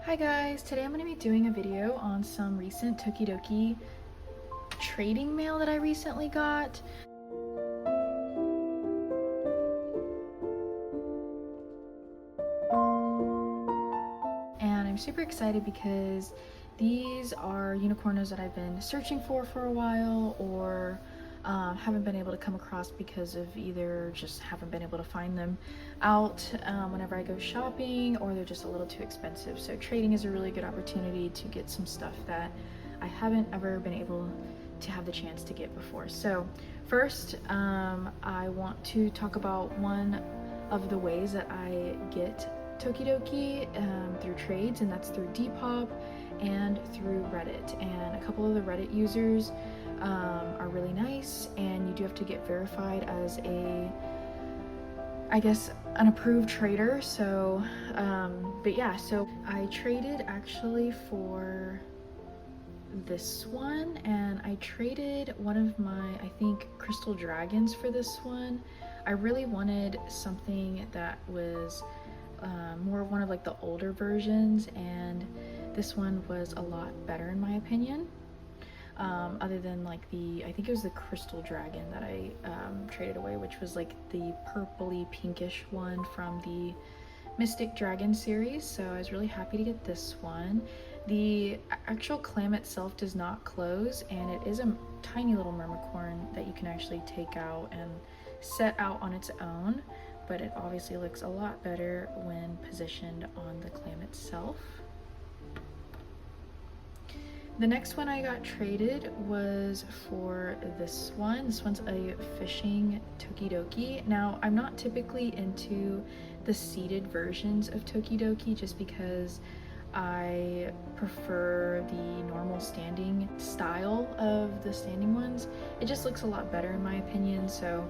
Hi guys, today I'm going to be doing a video on some recent Tokidoki trading mail that I recently got. And I'm super excited because these are unicornos that I've been searching for a while, or haven't been able to come across because of either just haven't been able to find them out whenever I go shopping, or they're just a little too expensive. So trading is a really good opportunity to get some stuff that I haven't ever been able to have the chance to get before. So first, I want to talk about one of the ways that I get Tokidoki through trades, and that's through Depop and through Reddit. And a couple of the Reddit users are really nice, and you do have to get verified as an approved trader. So but yeah, so I traded actually for this one, and I traded one of my, I think, crystal dragons for this one. I really wanted something that was more one of like the older versions, and this one was a lot better in my opinion. Other than like I think it was the crystal dragon that I traded away, which was like the purpley pinkish one from the Mystic Dragon series. So I was really happy to get this one. The actual clam itself does not close, and it is a tiny little mermicorn that you can actually take out and set out on its own, but it obviously looks a lot better when positioned on the clam itself. The next one I got traded was for this one. This one's a fishing Tokidoki. Now, I'm not typically into the seated versions of Tokidoki just because I prefer the normal standing style of the standing ones. It just looks a lot better in my opinion. So,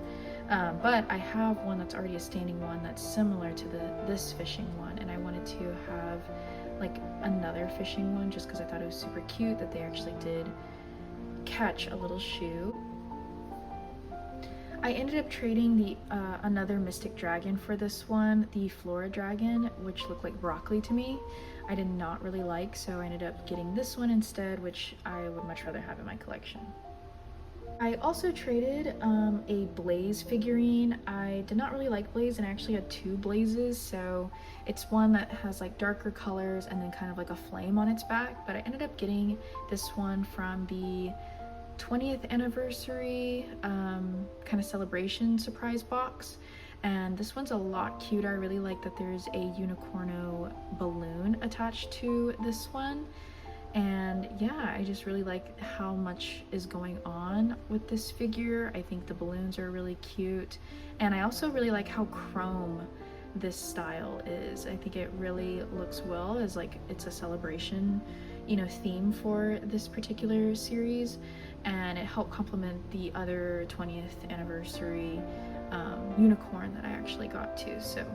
but I have one that's already a standing one that's similar to this fishing one, and I wanted to have like another fishing one just because I thought it was super cute that they actually did catch a little shoe. I ended up trading the another Mystic Dragon for this one, the Flora Dragon, which looked like broccoli to me. I did not really like, so I ended up getting this one instead, which I would much rather have in my collection. I also traded a Blaze figurine. I did not really like Blaze, and I actually had two Blazes, so it's one that has like darker colors and then kind of like a flame on its back, but I ended up getting this one from the 20th anniversary kind of celebration surprise box, and this one's a lot cuter. I really like that there's a Unicorno balloon attached to this one. And yeah, I just really like how much is going on with this figure. I think the balloons are really cute, and I also really like how chrome this style is. I think it really looks well as like it's a celebration, theme for this particular series, and it helped complement the other 20th anniversary unicorn that I actually got too. So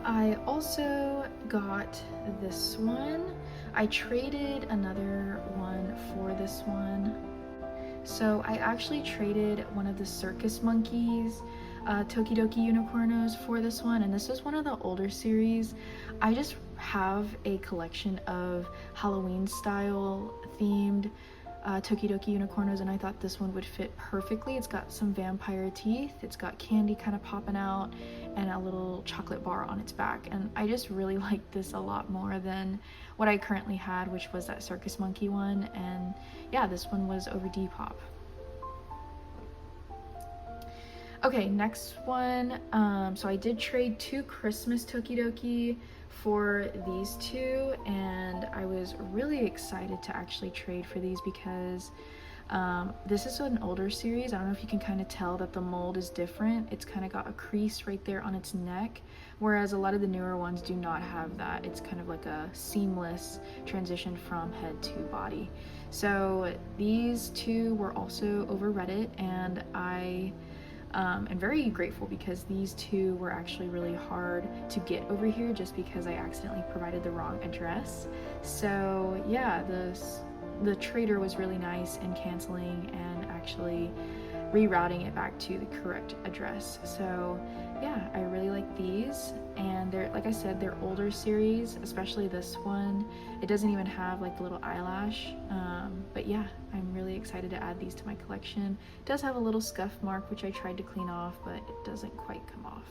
I also got this one. I traded another one for this one. So I actually traded one of the Circus Monkeys Tokidoki Unicornos for this one, and this is one of the older series. I just have a collection of Halloween style themed Tokidoki Unicornos, and I thought this one would fit perfectly. It's got some vampire teeth, it's got candy kind of popping out, and a little chocolate bar on its back, and I just really like this a lot more than what I currently had, which was that Circus Monkey one. And yeah, this one was over Depop. Okay, next one. So I did trade two Christmas Tokidoki for these two, and I was really excited to actually trade for these because this is an older series. I don't know if you can kind of tell that the mold is different. It's kind of got a crease right there on its neck, whereas a lot of the newer ones do not have that. It's kind of like a seamless transition from head to body. So these two were also over Reddit, and I am very grateful because these two were actually really hard to get over here just because I accidentally provided the wrong address. So yeah, the trader was really nice in canceling and actually rerouting it back to the correct address. So yeah, I really like these, and like I said, they're older series, especially this one. It doesn't even have like the little eyelash, but yeah, I'm really excited to add these to my collection. It does have a little scuff mark, which I tried to clean off, but it doesn't quite come off.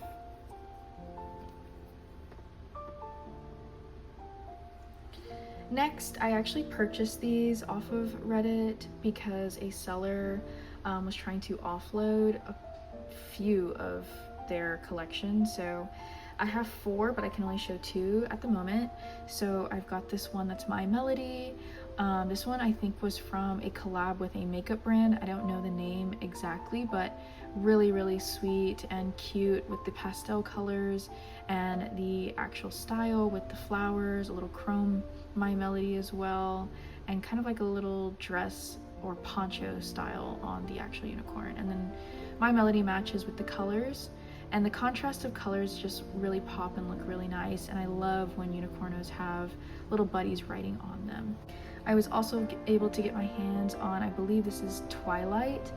Next, I actually purchased these off of Reddit because a seller was trying to offload a few of their collection. So I have 4, but I can only show 2 at the moment. So I've got this one that's My Melody. This one I think was from a collab with a makeup brand. I don't know the name exactly, but really sweet and cute with the pastel colors and the actual style with the flowers, a little chrome My Melody as well, and kind of like a little dress or poncho style on the actual unicorn. And then My Melody matches with the colors, and the contrast of colors just really pop and look really nice, and I love when unicornos have little buddies writing on them. I was also able to get my hands on, I believe this is Twilight.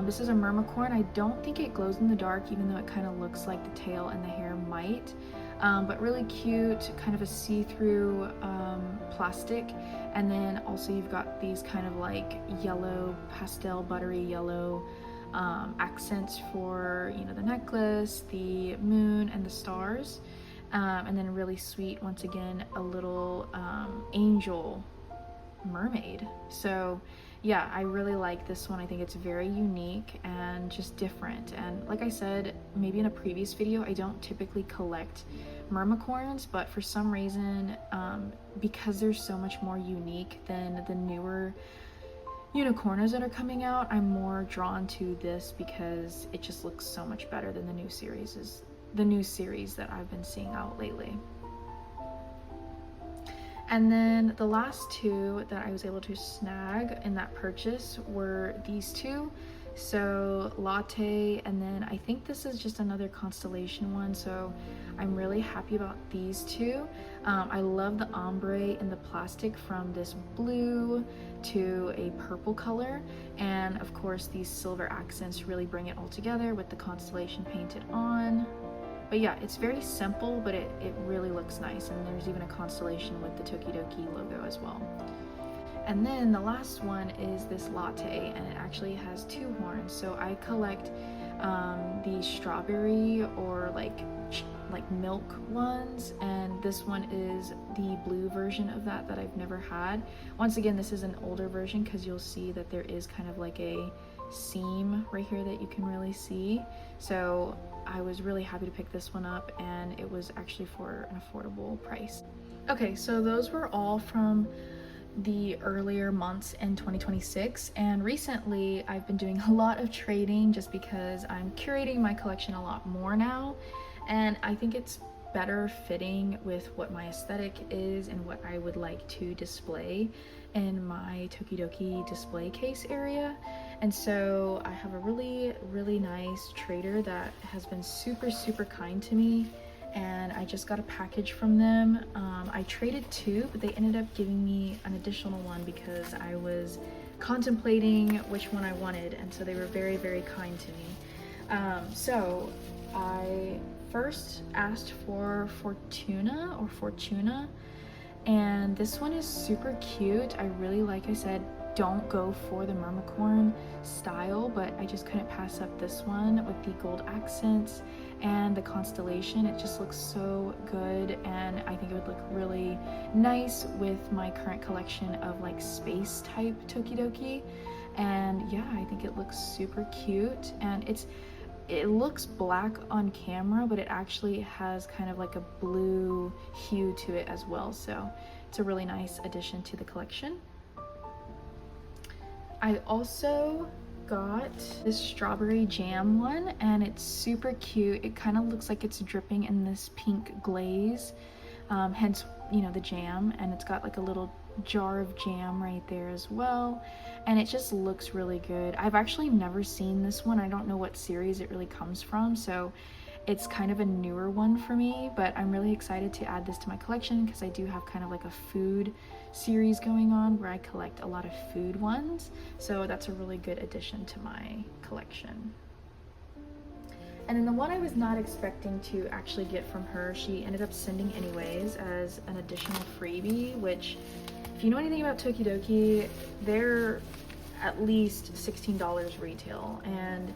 This is a mermicorn. I don't think it glows in the dark, even though it kind of looks like the tail and the hair might. But really cute, kind of a see-through plastic. And then also you've got these kind of like yellow, pastel, buttery yellow accents for, you know, the necklace, the moon, and the stars. And then really sweet, once again, a little angel mermaid. So yeah, I really like this one. I think it's very unique and just different. And like I said, maybe in a previous video, I don't typically collect mermicorns, but for some reason, because they're so much more unique than the newer unicornos that are coming out, I'm more drawn to this because it just looks so much better than the new series that I've been seeing out lately. And then the last 2 that I was able to snag in that purchase were these 2. So Latte, and then I think this is just another constellation one, so I'm really happy about these 2. I love the ombre in the plastic from this blue to a purple color, and of course these silver accents really bring it all together with the constellation painted on. But yeah, it's very simple, but it really looks nice, and there's even a constellation with the Tokidoki logo as well. And then the last one is this Latte, and it actually has 2 horns. So I collect the strawberry or like milk ones, and this one is the blue version of that I've never had. Once again, this is an older version because you'll see that there is kind of like a seam right here that you can really see. So I was really happy to pick this one up, and it was actually for an affordable price. Okay, so those were all from the earlier months in 2026, and recently I've been doing a lot of trading just because I'm curating my collection a lot more now, and I think it's better fitting with what my aesthetic is and what I would like to display in my Tokidoki display case area. And so I have a really nice trader that has been super kind to me, and I just got a package from them. I traded 2, but they ended up giving me an additional one because I was contemplating which one I wanted, and so they were very kind to me. So I first asked for Fortuna, and this one is super cute. I really, like I said, don't go for the mermicorn style, but I just couldn't pass up this one with the gold accents and the constellation. It just looks so good, and I think it would look really nice with my current collection of like space type Tokidoki. And yeah, I think it looks super cute, and it looks black on camera, but it actually has kind of like a blue hue to it as well, so it's a really nice addition to the collection. I also got this strawberry jam one, and it's super cute. It kind of looks like it's dripping in this pink glaze, hence, you know, the jam, and it's got like a little jar of jam right there as well, and it just looks really good. I've actually never seen this one. I don't know what series it really comes from, so it's kind of a newer one for me, but I'm really excited to add this to my collection because I do have kind of like a food series going on where I collect a lot of food ones, so that's a really good addition to my collection. And then the one I was not expecting to actually get from her, she ended up sending anyways as an additional freebie, which if you know anything about Tokidoki, they're at least $16 retail, and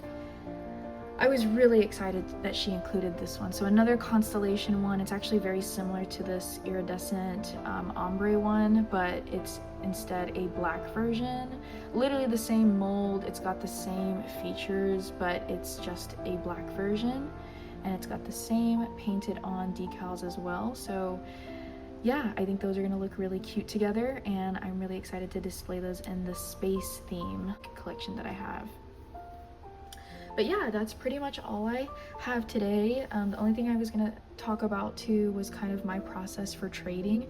I was really excited that she included this one. So another constellation one. It's actually very similar to this iridescent ombre one, but it's instead a black version. Literally the same mold, it's got the same features, but it's just a black version, and it's got the same painted on decals as well. So yeah, I think those are gonna look really cute together, and I'm really excited to display those in the space theme collection that I have. But yeah, that's pretty much all I have today. The only thing I was gonna talk about too was kind of my process for trading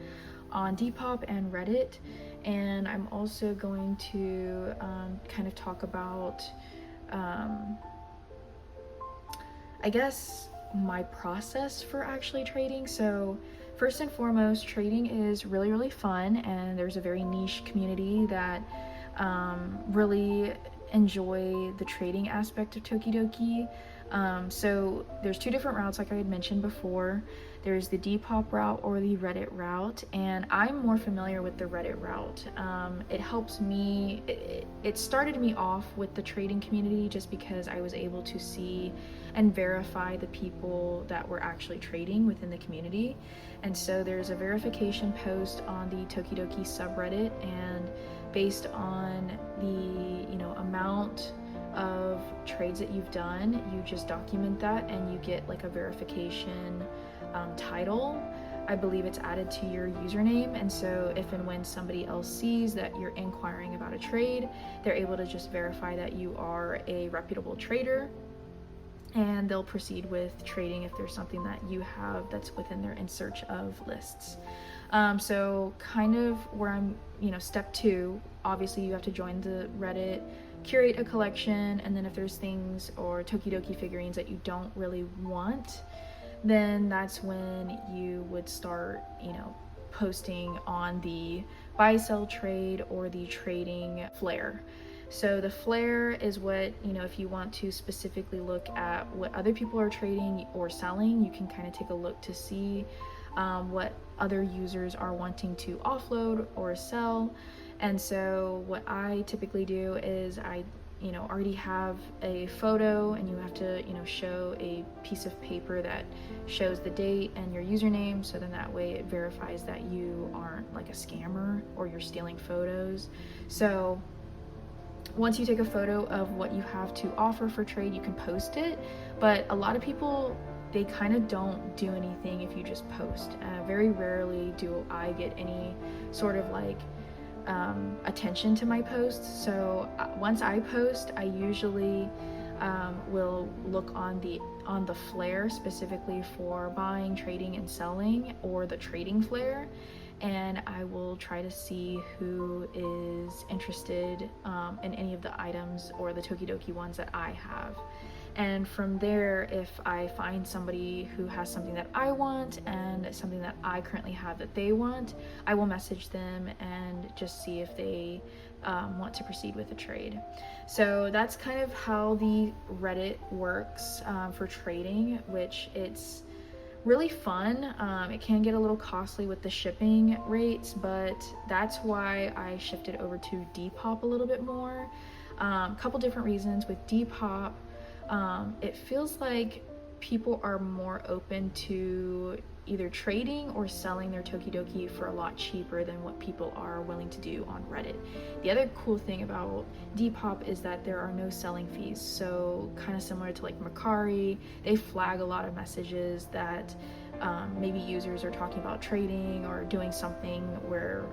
on Depop and Reddit. And I'm also going to kind of talk about, I guess, my process for actually trading. So first and foremost, trading is really, really fun, and there's a very niche community that really enjoy the trading aspect of Tokidoki. So there's two different routes, like I had mentioned before. There's the Depop route or the Reddit route, and I'm more familiar with the Reddit route. It helps me, it started me off with the trading community just because I was able to see and verify the people that were actually trading within the community. And so there's a verification post on the Tokidoki subreddit, and based on the amount of trades that you've done, you just document that and you get like a verification title. I believe it's added to your username, and so if and when somebody else sees that you're inquiring about a trade, they're able to just verify that you are a reputable trader, and they'll proceed with trading if there's something that you have that's within their in search of lists. So kind of where I'm, step 2, obviously you have to join the Reddit, curate a collection, and then if there's things or Tokidoki figurines that you don't really want, then that's when you would start, posting on the buy sell trade or the trading flare. So the flare is what, if you want to specifically look at what other people are trading or selling, you can kind of take a look to see what other users are wanting to offload or sell. And so what I typically do is I already have a photo, and you have to show a piece of paper that shows the date and your username, so then that way it verifies that you aren't like a scammer or you're stealing photos. So once you take a photo of what you have to offer for trade, you can post it. But a lot of people, they kind of don't do anything if you just post. Very rarely do I get any sort of like attention to my posts. So once I post, I usually will look on the flare specifically for buying, trading, and selling, or the trading flare, and I will try to see who is interested in any of the items or the Tokidoki ones that I have. And from there, if I find somebody who has something that I want and something that I currently have that they want, I will message them and just see if they want to proceed with a trade. So that's kind of how the Reddit works for trading, which it's really fun. It can get a little costly with the shipping rates, but that's why I shifted over to Depop a little bit more. A couple different reasons. With Depop, it feels like people are more open to either trading or selling their Tokidoki for a lot cheaper than what people are willing to do on Reddit. The other cool thing about Depop is that there are no selling fees. So kind of similar to like Mercari, they flag a lot of messages that maybe users are talking about trading or doing something where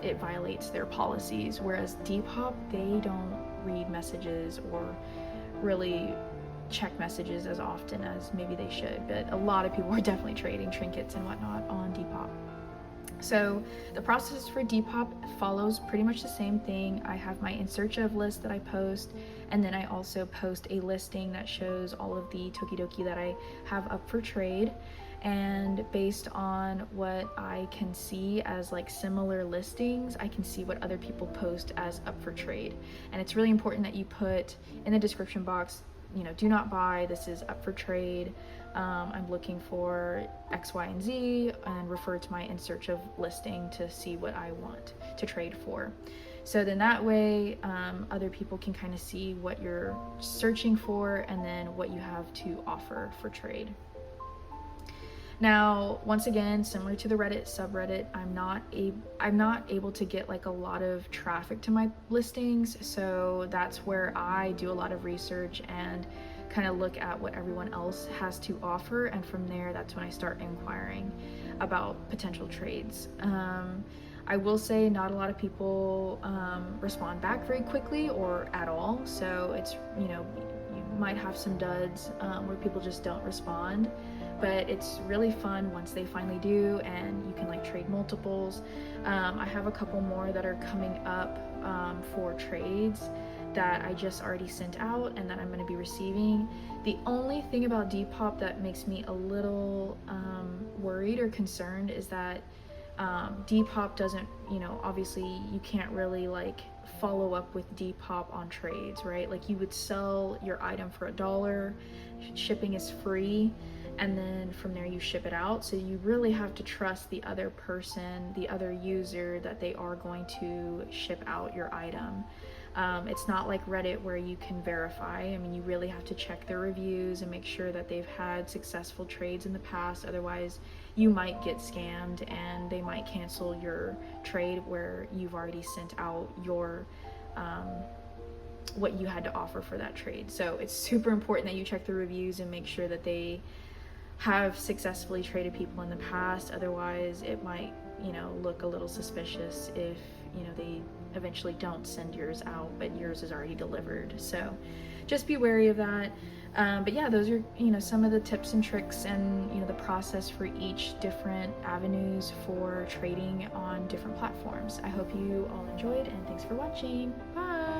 it violates their policies. Whereas Depop, they don't read messages or really check messages as often as maybe they should, but a lot of people are definitely trading trinkets and whatnot on Depop. So the process for Depop follows pretty much the same thing. I have my in search of list that I post, and then I also post a listing that shows all of the Tokidoki that I have up for trade. And based on what I can see as like similar listings, I can see what other people post as up for trade. And it's really important that you put in the description box do not buy, this is up for trade, I'm looking for X, Y, and Z, and refer to my in search of listing to see what I want to trade for. So then that way, other people can kind of see what you're searching for and then what you have to offer for trade. Now, once again, similar to the Reddit subreddit, I'm not able to get like a lot of traffic to my listings, so that's where I do a lot of research and kind of look at what everyone else has to offer, and from there, that's when I start inquiring about potential trades. I will say not a lot of people respond back very quickly or at all, so it's, you might have some duds where people just don't respond. But it's really fun once they finally do, and you can like trade multiples. I have a couple more that are coming up for trades that I just already sent out and that I'm going to be receiving. The only thing about Depop that makes me a little worried or concerned is that Depop doesn't, obviously you can't really like follow up with Depop on trades, right? Like you would sell your item for $1, shipping is free, and then from there you ship it out. So you really have to trust the other person, the other user, that they are going to ship out your item. It's not like Reddit where you can verify. I mean, you really have to check their reviews and make sure that they've had successful trades in the past. Otherwise, you might get scammed and they might cancel your trade where you've already sent out your what you had to offer for that trade. So it's super important that you check the reviews and make sure that they have successfully traded people in the past. Otherwise, it might, look a little suspicious if, they eventually don't send yours out, but yours is already delivered. So just be wary of that. But yeah, those are, some of the tips and tricks and, the process for each different avenues for trading on different platforms. I hope you all enjoyed, and thanks for watching. Bye.